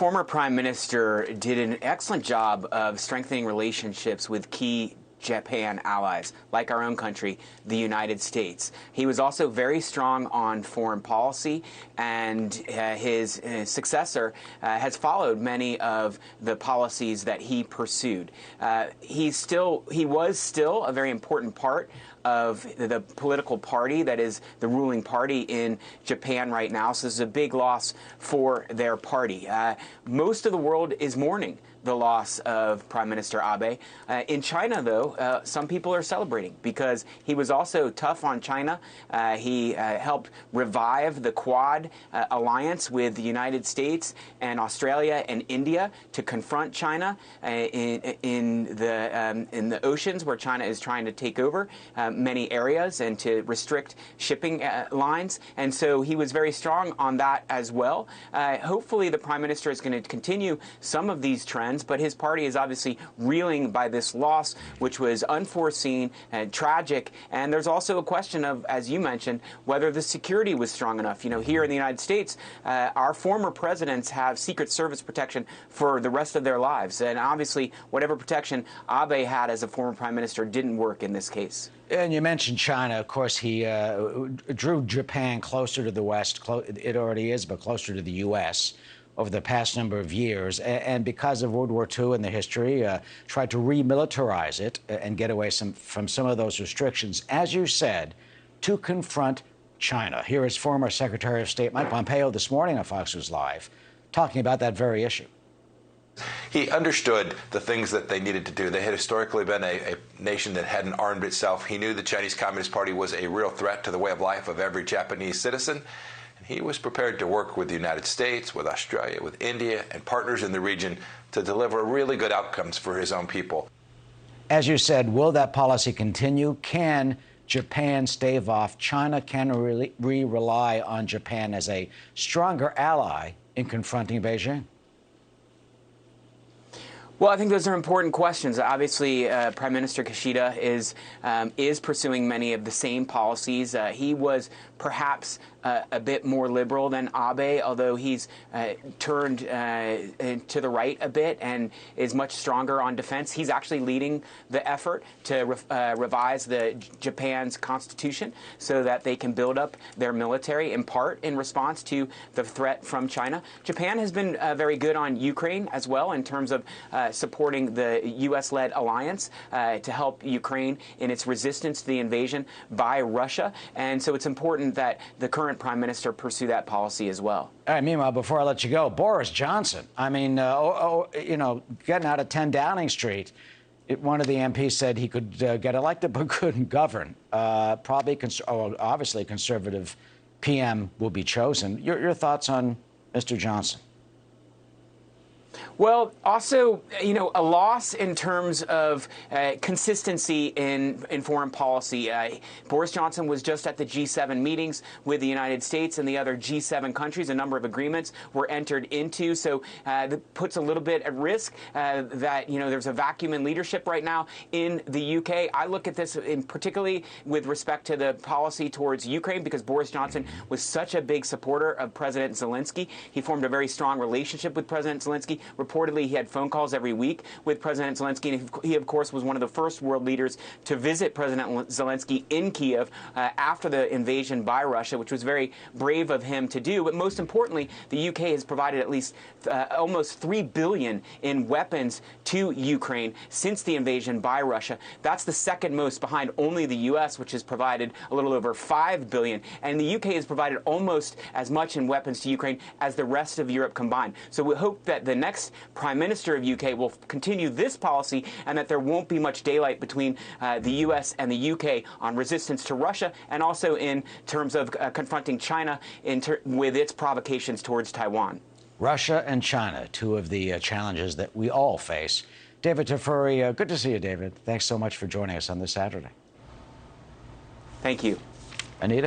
Former Prime Minister did an excellent job of strengthening relationships with key Japan allies, like our own country, the United States. He was also very strong on foreign policy, and his successor has followed many of the policies that he pursued. He was still a very important part of the political party that is the ruling party in Japan right now. So this is a big loss for their party. Most of the world is mourning the loss of Prime Minister Abe. In China, though, some people are celebrating because he was also tough on China. He helped revive the Quad alliance with the United States and Australia and India to confront China in the oceans where China is trying to take over many areas and to restrict shipping lines. And so he was very strong on that as well. Hopefully the Prime Minister is going to continue some of these trends, but his party is obviously reeling by this loss, which was unforeseen and tragic. And there's also a question of, as you mentioned, whether the security was strong enough. You know, here in the United States, our former presidents have Secret Service protection for the rest of their lives. And obviously, whatever protection Abe had as a former prime minister didn't work in this case. And you mentioned China. Of course, he drew Japan closer to the West. It already is, but closer to the U.S. over the past number of years. And because of World War II and the history, tried to remilitarize it and get away from some of those restrictions, as you said, to confront China. Here is former Secretary of State Mike Pompeo this morning on Fox News Live talking about that very issue. He understood the things that they needed to do. They had historically been a nation that hadn't armed itself. He knew the Chinese Communist Party was a real threat to the way of life of every Japanese citizen. And he was prepared to work with the United States, with Australia, with India, and partners in the region to deliver really good outcomes for his own people. As you said, will that policy continue? Can Japan stave off China? Can we rely on Japan as a stronger ally in confronting Beijing? Well, I think those are important questions. Obviously, Prime Minister Kishida is pursuing many of the same policies. He was perhaps a bit more liberal than Abe, although he's turned to the right a bit and is much stronger on defense. He's actually leading the effort to revise Japan's constitution so that they can build up their military, in part in response to the threat from China. Japan has been very good on Ukraine as well in terms of supporting the U.S.-led alliance to help Ukraine in its resistance to the invasion by Russia. And so it's important that the current prime minister pursue that policy as well. All right, meanwhile, before I let you go, Boris Johnson, I mean, you know, getting out of 10 Downing Street, one of the MPs said he could get elected but couldn't govern. Obviously, conservative PM will be chosen. Your thoughts on Mr. Johnson? Well, also, you know, a loss in terms of consistency in foreign policy. Boris Johnson was just at the G7 meetings with the United States and the other G7 countries. A number of agreements were entered into, so that puts a little bit at risk that, you know, there's a vacuum in leadership right now in the UK. I look at this in particularly with respect to the policy towards Ukraine because Boris Johnson was such a big supporter of President Zelensky. He formed a very strong relationship with President Zelensky. Reportedly, he had phone calls every week with President Zelensky, and he, of course, was one of the first world leaders to visit President Zelensky in Kiev after the invasion by Russia, which was very brave of him to do. But most importantly, the UK has provided at least almost $3 billion in weapons to Ukraine since the invasion by Russia. That's the second most behind only the US, which has provided a little over $5 billion. And the UK has provided almost as much in weapons to Ukraine as the rest of Europe combined. So we hope that the next Prime Minister of UK will continue this policy and that there won't be much daylight between the US and the UK on resistance to Russia and also in terms of confronting China with its provocations towards Taiwan. Russia and China, two of the challenges that we all face. David Tafuri, good to see you, David. Thanks so much for joining us on this Saturday. Thank you. Anita?